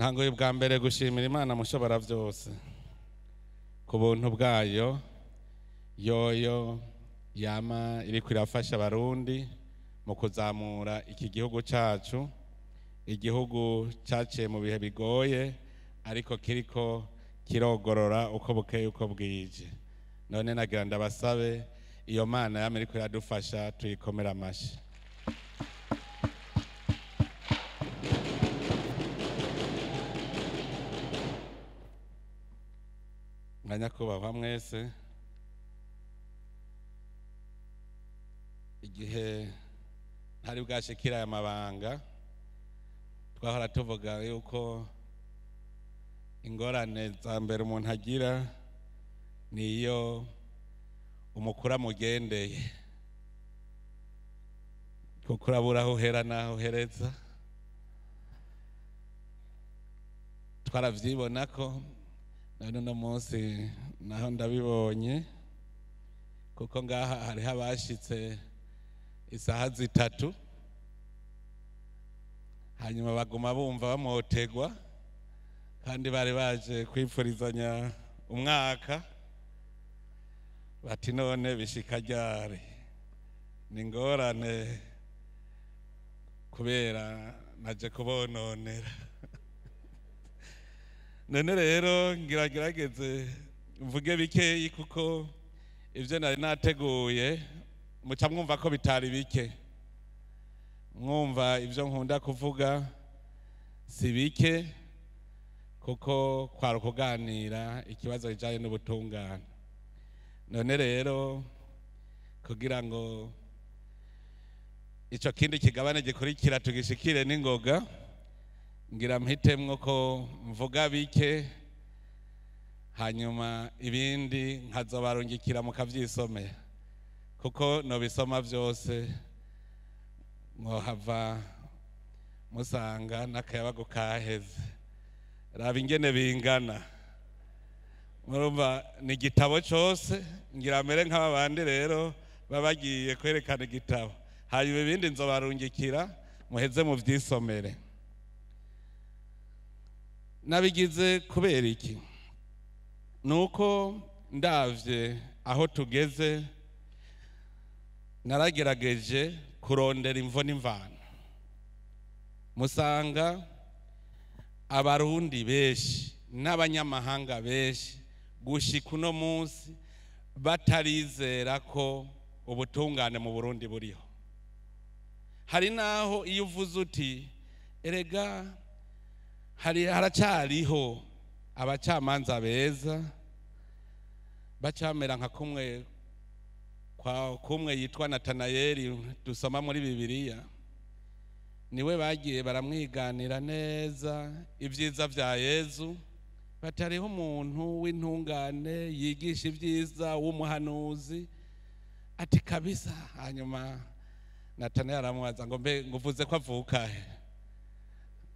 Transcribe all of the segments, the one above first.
ntango bwa mbere gushimira Imana mushobora byose ku buntu bwayo yoyo yama iri kwirafasha abarundi mu kuzamura iki gihugu cyacu, igihugu cyaciye mu bihe bigoye ariko kiriko kirogorora uko bukeye uko bwije. None nagira ndabasabe iyo Mana yama iri kwiradufasha tuyikomera amashi. Nyakubahwa mwese, igihe ntari bwashikira aya mabanga twahora tuvuga yuko ingorane za mbere umuntu agira niyo umukuru amugendeye, kuko urabura aho uhera n'aho uhereza. Twaravyibona ko none uno munsi naho ndabibonye, kuko ngaha hariho abashitse isaha zitatu hanyuma baguma bumva bamotegwa kandi bari baje kwipfurizanya umwaka, bati none bishika ryari? Ni ngorane kubera naje kubononera. None rero ngiragerageze mvuge bikeyi, kuko ivyo nari nateguye muca mwumva ko bitari bike, mwumva ivyo nkunda kuvuga si bike, kuko kwari kuganira ikibazo kijanye n'ubutungane. None rero kugira ngo ico kindi kigabane gikurikira tugishikire n'ingoga, ngira mpitemwo ko mvuga bike hanyuma ibindi nkazobarungikira mukavyisomera, kuko nobisoma vyose mwohava musanga n'akayabagu kaheze. Raba ingene bingana, murumva ni igitabo cose, ngira mere nk'aba bandi rero babagiye kwerekana igitabo, hanyuma ibindi nzobarungikira muheze muvyisomere. Nabigize kubera iki? Nuko ndavye aho tugeze naragerageje kurondera imvo n'imvano, musanga abarundi benshi n'abanyamahanga benshi gushika uno munsi batarizera ko ubutungane mu Burundi buriho. Hari naho iyo uvuze uti erega haracariho abacamanza beza, bacamera nka kumwe yitwa Natanayeli dusoma muri Bibiliya, niwe bagiye baramwiganira neza ibyiza vya Yezu, batariho umuntu w'intungane yigisha ibyiza w'umuhanuzi, ati kabisa. Hanyuma Natanayeli aramubaza ngo mbe nguvuze ko avuka he?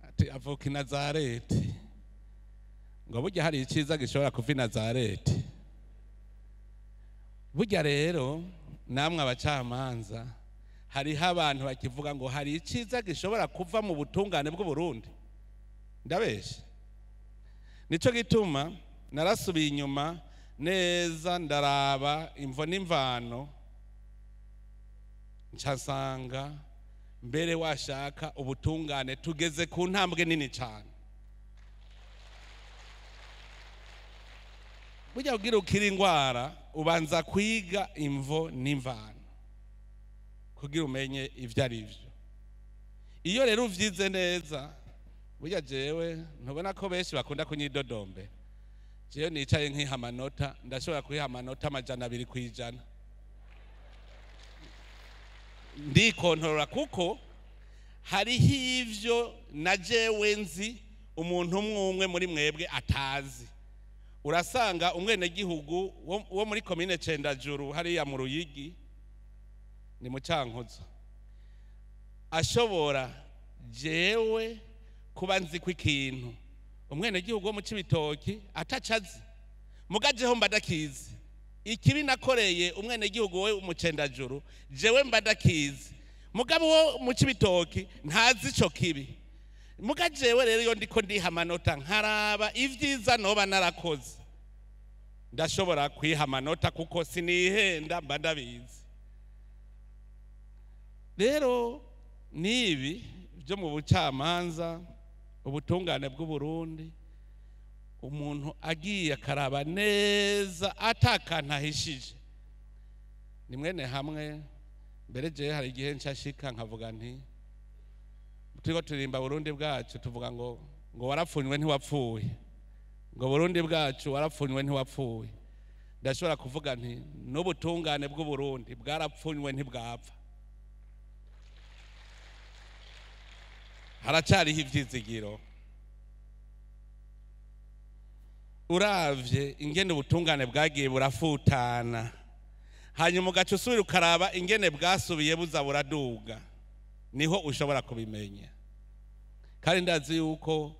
Ati avuka i Nazareti. Ngo burya hari iciza gishobora kuva i Nazareti? Burya rero namwe abacamanza hariho abantu bakivuga ngo hari iciza gishobora kuva mu butungane bw'u Burundi. Ndabeshe? Nico gituma narasubiye inyuma neza ndaraba imvo n'imvano, ncasanga mbere washaka ubutungane tugeze ku ntambwe nini cyane. Burya ugira ukira ingwara ubanza kwiga imvo n'imvano kugira umenye ivyo ari vyo. Iyo rero uvyize neza, burya jewe ntubona ko benshi bakunda kunyidodombe, jewe nicaye nkiha amanota, ndashobora kuyiha amanota 200 kwijana. Ndikontorora kuko hariho ivyo na jewe nzi umuntu umwe muri mwebwe atazi. Urasanga umwene gihugu wo muri komine Cendajuru hariya mu Ruyigi ni mu Cankuzo ashobora jewe kuba nzi ko ikintu umwene gihugu wo mu Cibitoki atacazi, mugajeho mbadakizi. Ikibi nakoreye umwene gihugu we mu Cendajuru jewe mbadakizi, mugabo wo mu Cibitoki ntazi ico kibi. muga jewe rero iyo ndiko ndiha amanota nkaraba ivyiza noba narakoze ndashobora kwiha amanota kuko sinihenda mba ndabizi. Rero nibi byo mu bucamanza ubutungane bw'u Burundi umuntu agiye akaraba neza atakantahishije ni mwene hamwe. Mbere je hari igihe nshashika nkavuga nti turiko turirimba Burundi bwacu tuvuga ngo warapfunywe ntiwapfuye, ngo Burundi bwacu warapfunywe ntiwapfuye. Ndashobora kuvuga nti n'ubutungane bw'u Burundi bwarapfunywe ntibwapfa, haracariho ivyizigiro. Uravye ingene ubutungane bwagiye burafutana, hanyuma ugaca usubira ukaraba ingene bwasubiye buza buraduga, niho ushobora kubimenya. Kandi ndazi yuko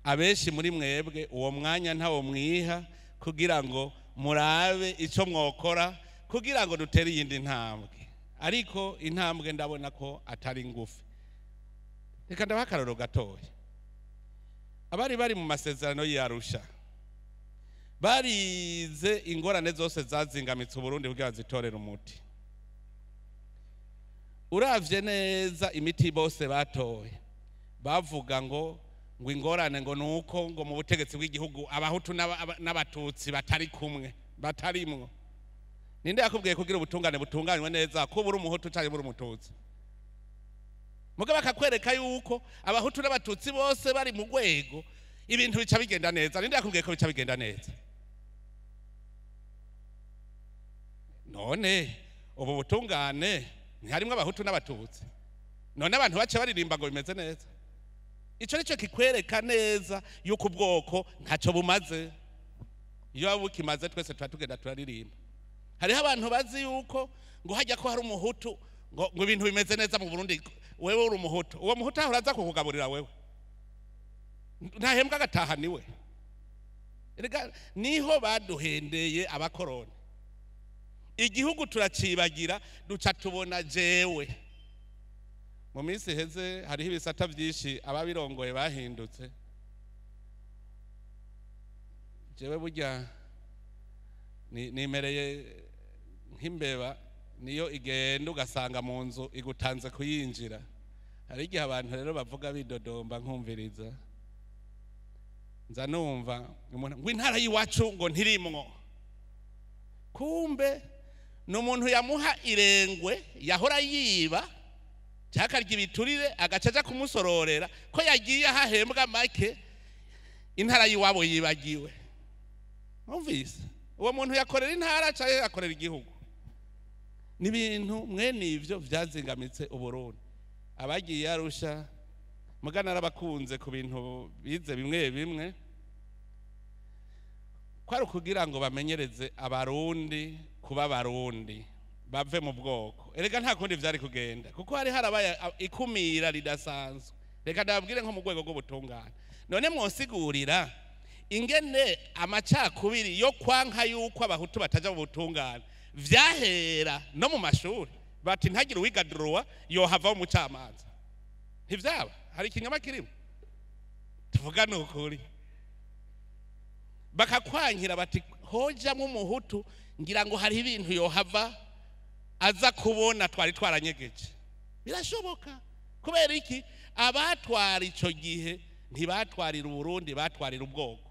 abenshi muri mwebwe uwo mwanya ntawo mwiha kugira ngo murabe ico mwokora kugira ngo dutere iyindi ntambwe, ariko intambwe ndabona ko atari ngufi. Reka ndabaha akarorero gatoya. Abari bari mu masezerano y'Arusha barize ingorane zose zazingamitse Burundi kugira zitorera umuti. Uravye neza imiti bose batoye bavuga ngo ingorane ngo nuko ngo mu butegetsi bw'igihugu abahutu n'abatutsi batari kumwe, batarimwo. Ninde yakubwiye kugira ubutungane butunganywe neza ko buri umuhutu cyangwa buri umututsi? Mugabo akakwereka yuko abahutu n'abatutsi bose bari mu rwego ibintu bica bigenda neza. Ninde yakubwiye ko bica bigenda neza? None ubu butungane ntiharimwo abahutu n'abatutsi, none abantu bace baririmba ngo bimeze neza? Ico nico kikwereka neza yuko ubwoko ntaco bumaze. Iyo abukimaze twese turatugenda turaririmba. Hariho abantu bazi yuko ngo hajya ko hari umuhutu ngo ibintu bimeze neza mu Burundi, wewe uri umuhutu, uwo muhutu aho uraza kukugaburira wewe ntahembwa agataha niwe. Niho baduhendeye abakoroni. Igihugu turacibagira duca tubona jewe. Mu minsi heze hariho ibisata byinshi ababirongoye bahindutse. Jewe burya nimereye nk'imbeba niyo igenda ugasanga mu nzu igutanze kuyinjira. Hari igihe abantu rero bavuga bidodomba nkumviriza, nza numva ngo intara y'iwacu ngo ntirimwo. Kumbe n'umuntu yamuha irengwe yahora yiba cyakarya ibiturire agacaja kumusororera ko yagiye ahahembwa make, intara y'iwabo yibagiwe. Umvise uwo muntu yakorera intara cyangwa yakorera igihugu? N'ibintu mwene ivyo vyazingamitse Uburundi. Abagiye Arusha mugana arabakunze ku bintu bize bimwe bimwe, kwari kugira ngo bamenyereze abarundi kuba barundi bave mu bwoko. Erega nta kundi vyari kugenda kuko hari harabaye ikumira ridasanzwe. Reka ndababwire nko mu rwego rw'ubutungane, none mwosigurira ingene amacakubiri yo kwanka yuko abahutu bataja mu butungane vyahera no mu mashuri. Bati ntagire uwiga droit yohava mu camanza. Ntivyaba hari ikinyama kirimo, tuvugane ukuri. Bakakwankira bati hoja mu muhutu ngira ngo hari ibintu yohava aza kubona twari twaranyegeje. Birashoboka kubera iki? Abatwara ico gihe ntibatwarira Uburundi, batwarira ubwoko.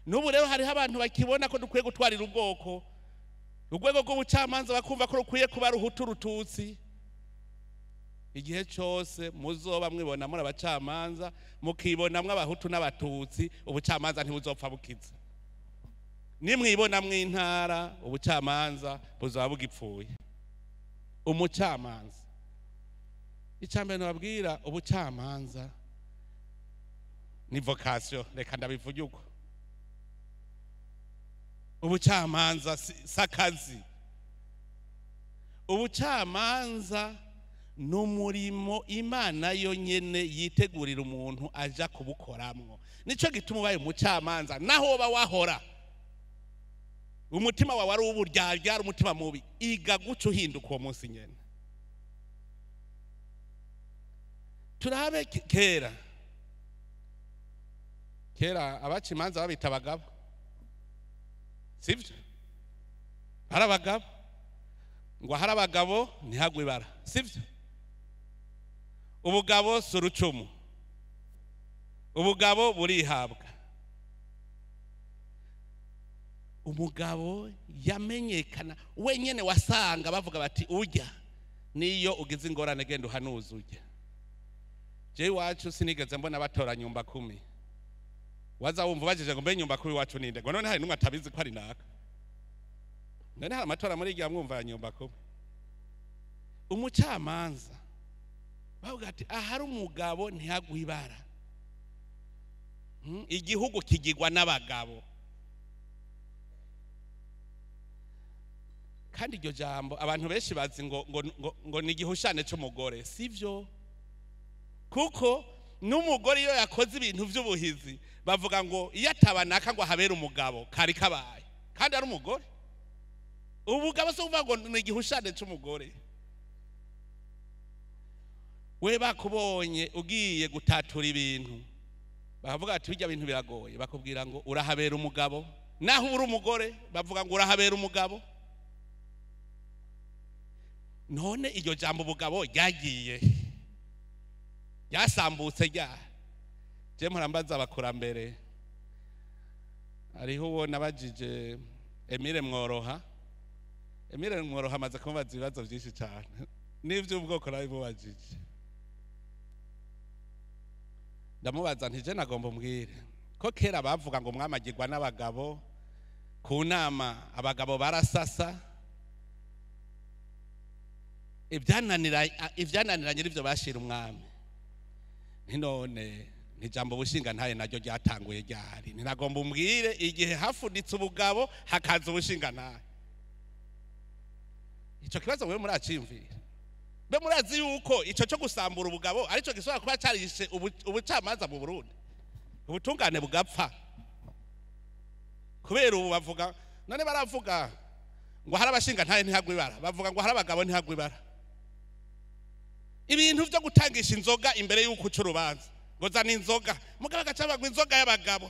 N'ubu rero hariho abantu bakibona ko dukwiye gutwarira ubwoko. Urwego rw'ubucamanza bakumva ko rukwiye kuba ruhutu rututsi. Igihe cyose muzoba mwibona muri abacamanza mukibonamwe abahutu n'abatutsi, ubucamanza ntibuzopfa bukiza. Nimwibonamwe intara, ubucamanza buzaba bugipfuye. Umucamanza icambere nababwira, ubucamanza ni vocation. Reka ndabivuge uko. Ubucamanza sakazi. Ubucamanza n'umurimo Imana yonyene yitegurira umuntu aja kubukoramwo. Nico gituma ubaye umucamanza naho oba wahora umutima wawe ari uburyarya, umutima mubi, iga guca uhinduka uwo munsi nyene. Turabe kera kera abacamanza babita abagabo, sivyo? Hari abagabo ngo hari abagabo ntihagwe ibara, sivyo? Ubugabo si urucumu, ubugabo burihabwa. Umugabo yamenyekana wenyene, wasanga bavuga bati urya niyo ugize ingorane genda uhanuza urya. Je iwacu sinigeze mbona batora nyumba 10. Waza wumva bajeje ngo mbe nyumba 10 iwacu ninde, ngo none hari numwe atabizi ko ari naka. None hari amatora muri igihe mwumva ya nyumba 10. Umucamanza bavuga ati ahari umugabo ntihagwa ibara. Igihugu kigirwa n'abagabo. Kandi iryo jambo abantu benshi bazi ngo ni igihushane cy'umugore, sivyo? Kuko n'umugore iyo yakoze ibintu by'ubuhizi bavuga ngo iyo atabanaka ngo habera umugabo kari kabaye, kandi ari umugore. Ubugabo so uvuga ngo ni igihushane cy'umugore. We bakubonye ugiye gutatura ibintu bavuga ati bijya bintu biragoye, bakubwira ngo urahabera umugabo, naho uri umugore bavuga ngo urahabera umugabo. None iryo jambo ubugabo ryagiye yasambutse rya je murambaza abakurambere. Ariho uwo nabajije Emile Mworoha amaze kumubaza ibibazo byinshi cyane n'ivy'ubwoko nabibubajije. Ndamubaza nti je nagomba umbwire ko kera bavuga ngo mwamagirwa n'abagabo, ku nama abagabo barasasa, ivyananiranye n'ivyo bashira umwami. None nijambo bushinga ntaye naryo ryatanguye ryari. Ninagomba umbwire igihe hafuditse ubugabo hakaza ubushinga ntaye. Ico kibazo wewe muracimvira? Be murazi yuko ico cyo gusambura ubugabo arico gisora kuba carishe ubucamanza mu Burundi, ubutungane bugapfa. Kubera ubu bavuga, none baravuga ngo hari abashinga ntaye ntihagwe ibara, bavuga ngo hari abagabo ntihagwe ibara. Ibintu byo gutangisha inzoga imbere y'uko uca urubanza, ngo zana inzoga, mugabo agacaba ngo inzoga y'abagabo.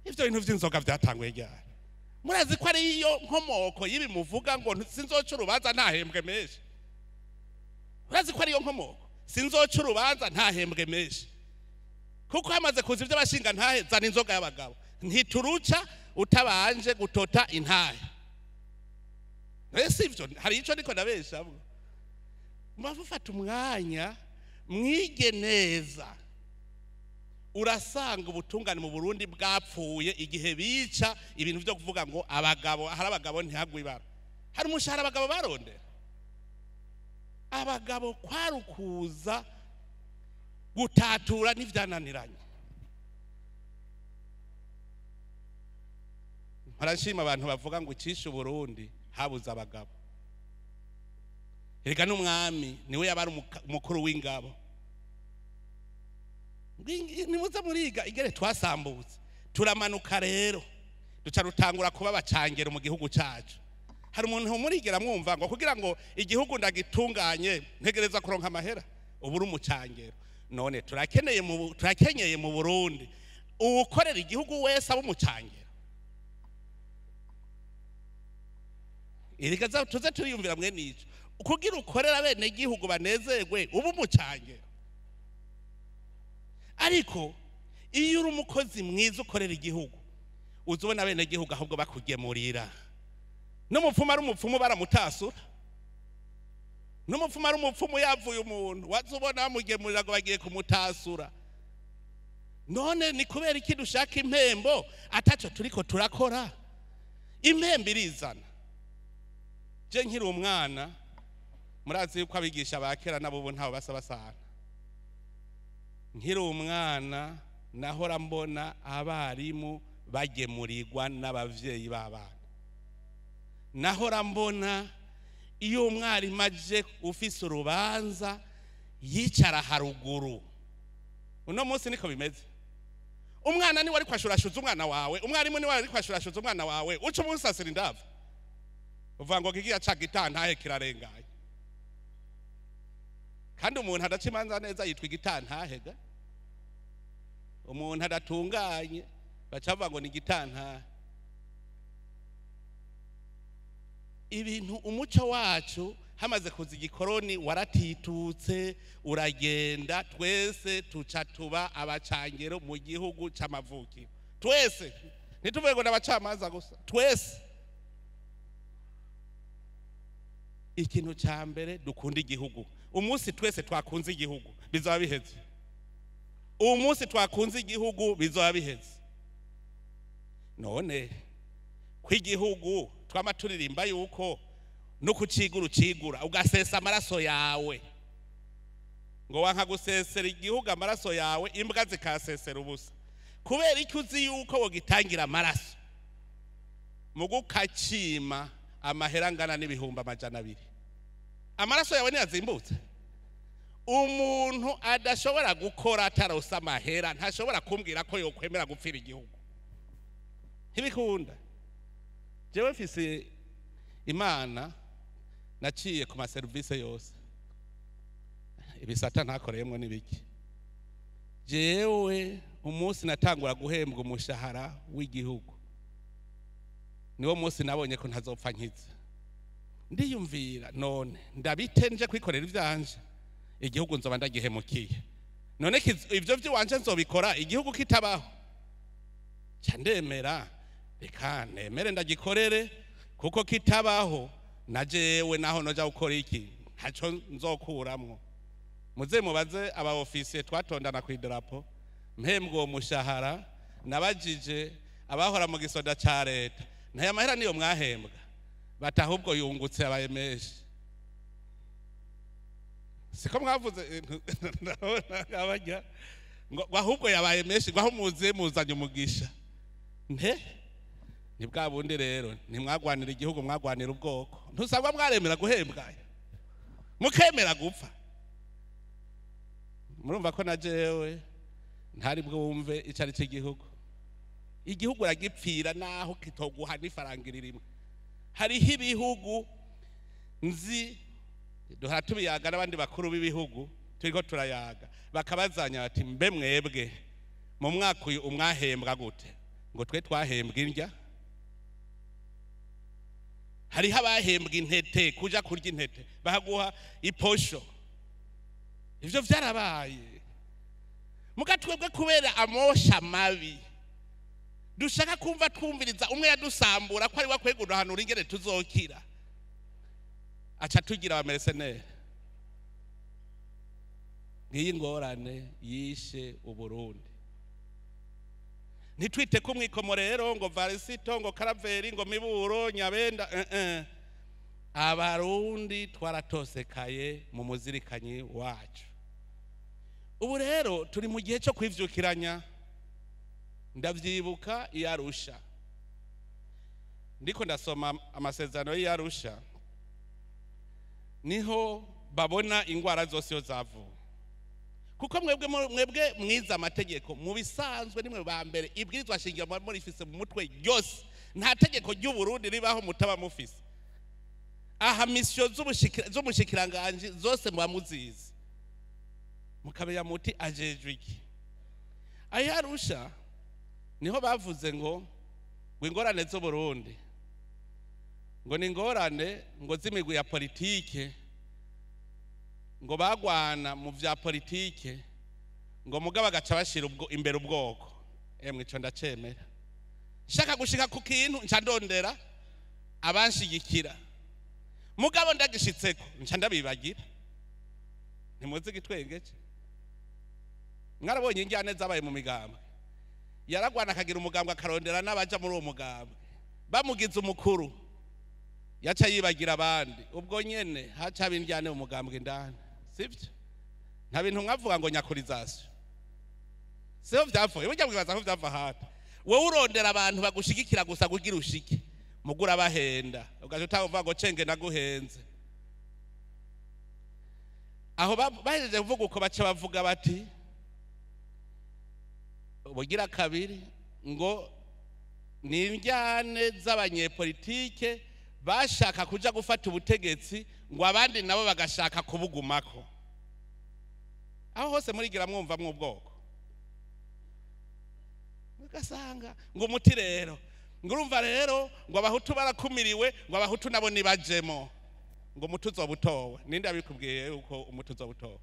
Ivyo bintu vy'inzoga vyatanguye ryari? Murazi ko ari iyo nkomoko yibi muvuga ngo sinzoca urubanza ntahembwe menshi? Murazi ko ari iyo nkomoko sinzoca urubanza ntahembwe menshi? Kuko hamaze kuza ivyo bashinga ntahe, zana inzoga y'abagabo, ntituruca utabanje gutota intahe. Ese ivyo hari ico niko ndabeshamwe. Mufata umwanya mwige neza, urasanga ubutungane mu Burundi bwapfuye igihe bica ibintu byo kuvuga ngo abagabo, hari abagabo ntihagwe ibara. Hari umushahara abagabo barondera. Abagabo kwarukuza gutatura n'ivyananiranye. Harashima abantu bavuga ngo icisha Burundi habuze abagabo. Erega n'umwami niwe yabari umukuru w'ingabo. Nimuza muriga igere twasambutse turamanuka rero duca rutangura kuba abacangero mu gihugu cyacu. Hari umuntu murigera mwumva ngo kugira ngo igihugu ndagitunganye ntegereza kuronka amahera, ubu uri umucangero. None turakenyeye mu Burundi ukorera igihugu wese abo umucangero. Erega tuze turiyumvira mwe nico, kugira ukorera bene igihugu banezerwe ubu umucangero. Ariko iyo uri umukozi mwiza ukorera igihugu, uzobona bene igihugu ahubwo bakugemurira. N'umupfumu ari umupfumu baramutasura, n'umupfumu ari umupfumu yavuye umuntu wazubona bamugemurira ngo bagiye kumutasura. None ni kubera iki dushaka impembo ataco turiko turakora? Impembo irizana. Je nkiri umwana, murazi yuko abigisha bakera nabo ntaho basabasana. Nkiri umwana nahora mbona abarimu bagemurirwa n'abavyeyi b'abana. Nahora mbona iyo umwarimu aje ufise urubanza yicara haruguru. Uno munsi niko bimeze. Umwana ni wari kwashurashuza umwana wawe, umwarimu ni wari kwashurashuza umwana wawe, uca umusasira indavu. Uvuga ngo kigiye aca gitantahe kirarenganye. Kandi umuntu adaca imanza neza yitwa igitantahe ga. umuntu adatunganye bacavuga ngo ni igitantara. Ibintu umuco wacu hamaze kuza igikoroni waratitutse uragenda, twese tuca tuba abacangero mu gihugu c'amavukiro. Twese ntituvuge ngo n'abacamanza gusa, twese. Ikintu ca mbere dukunda igihugu. Umunsi twese twakunze igihugu bizaba biheze. Umunsi twakunze igihugu bizaba biheze. None kw'igihugu twama turirimba yuko no kucigura ucigura ugasesa amaraso yawe, ngo wanka gusesera igihugu amaraso yawe imbwa zikasesera ubusa. Kubera iki uzi yuko wogitangira amaraso mu gukacima amahera angana n'ibihumbi 200? Amaraso yawe ntiyazimbutse. Umuntu adashobora gukora atarosa amahera ntashobora kumbwira ko yokwemera gupfira igihugu. Ntibikunda. Jewe mfise Imana naciye ku maserivise yose, ibisata ntakoreyemwo n'ibiki. Jewe umunsi natangura guhembwa umushahara w'igihugu niwo munsi nabonye ko ntazopfa nkiza. Ndiyumvira none ndabitenje kwikorera ivyanje, igihugu nzoba ndagihemukiye. None ivyo vy'iwanje nzobikora igihugu kitabaho? Ca ndemera reka nemere ndagikorere, kuko kitabaho na jewe naho noja gukora iki ntaco nzokuramwo. Muze mubaze aba ofisiye twatondana ku idarapo mpembwa uwo mushahara, nabajije abahora mu gisoda ca leta ntaya mahera niyo mwahembwa, bati ahubwo yungutse abaye menshi. Siko mwavuze abajya ngo ahubwo yabaye menshi, ngo aho muze muzanye umugisha. Ni bwa bundi rero ntimwagwanira igihugu, mwagwanira ubwoko. Ntusabwa mwaremera guhembwa mukemera gupfa. Murumva ko na jewe ntari bwumve icari cy'igihugu. Igihugu ragipfira naho kitoguha n'ifarangiri rimwe. Hariho ibihugu nzi duhora tubiyaga n'abandi bakuru b'ibihugu turiko turayaga, bakabazanya bati mbe mwebwe mu mwaka uyu umwahembwa gute? Ngo twe twahembwa indya. Hariho abahembwa intete, kuja kurya intete bahaguha iposho. Ivyo vyarabaye. Mugatwebwe kubera amosha mabi dushaka kumva twumviriza umwe yadusambura ko ari wakwegura hanura ingene tuzokira, aca tugira abamercenaire. Ngiyi ngorane yishe Uburundi. Nitwite ku mwikomo rero ngo Varisito ngo Karaveri ngo Miburo Nyabenda. Abarundi twaratosekaye mu muzirikanyi wacu. Ubu rero turi mu gihe cyo kwivyukiranya. Ndavyibuka iyarusha, ndiko ndasoma amasezerano y'Arusha, niho babona ingwara zose yo zavu. Kuko mwebwe mwiza amategeko mu bisanzwe nimwe ba mbere ibwirizwa shingiro muri ifise mu mutwe yose. Nta tegeko ry'u Burundi ribaho mutaba mufise. Aha mission z'umushikiranganje zose muba muzizi. Mukabeya muti ajejwe iki? Ayarusha niho bavuze ngo ingorane zo Burundi ngo ni ingorane ngo z'imigwi ya politike, ngo bagwana mu vya politike, ngo mugabo agaca bashira imbere ubwoko. Emwe ico ndacemera. Shaka gushika ku kintu nca ndondera abanshigikira, mugabo ndagishitseko nca ndabibagira. Ntimuzi gitwengeje? Mwarabonye injyane zabaye mu migambwe. Yaragwana akagira umugambwe akarondera n'abaja muri uwo mugambwe, bamugize umukuru yaca yibagira abandi. Ubwo nyene haca binjyane mu mugambwe indani, sivyo? Nta bintu mwavuga ngo nyakurizasyo. Sio vyapfuye, burya mwibaza ko vyapfa hata. Wowe urondera abantu bagushigikira gusa kugira ushike, mugura bahenda ugaje utavuga ngo cenge naguhenze. Aho bahejeje kuvuga uko baca bavuga bati ubugira kabiri ngo ni injyane z'abanyepolitike bashaka kuja gufata ubutegetsi, ngo abandi nabo bagashaka kubugumako. Aho hose murigira mwumva mw'ubwoko. ugasanga ngo umuti rero ngo urumva rero ngo abahutu barakumiriwe ngo abahutu nabo nibajemo ngo umuti uzobutowe. Ninde abikubwiye uko umuti uzobutowe?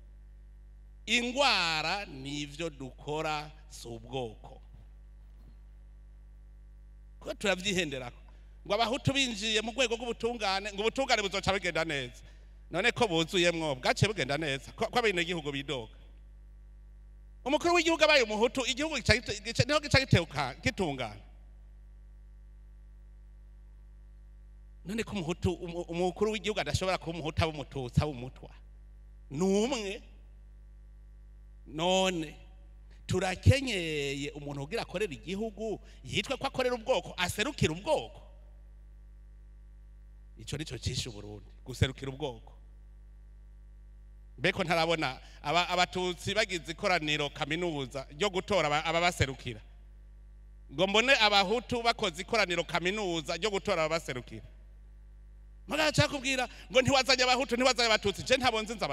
Ingwara nivyo dukora si ubwoko, ko turavyihenderako ngo abahutu binjiye mu rwego rw'ubutungane ngo ubutungane buzoca bigenda neza. None ko buzuyemwo bwaciye bugenda neza ko abene igihugu bidoga. Umukuru w'igihugu abaye umuhutu igihugu niho gica giteuka gitungana. None ko umuhutu umukuru w'igihugu adashobora kuba umuhutu aba umututsi aba umutwa numwe. None turakenyeye umuntu ugira akorera igihugu yitwa ko akorera ubwoko aserukira ubwoko. Ico nico cishe Burundi, guserukira ubwoko. Mbeko ntarabona abatutsi bagize ikoraniro kaminuza ryo gutora ababaserukira, ngo mbone abahutu bakoze ikoraniro kaminuza ryo gutora ababaserukira. Magaca kubwira ngo ntiwazanye abahutu ntiwazanye abatutsi, je ntabonze nza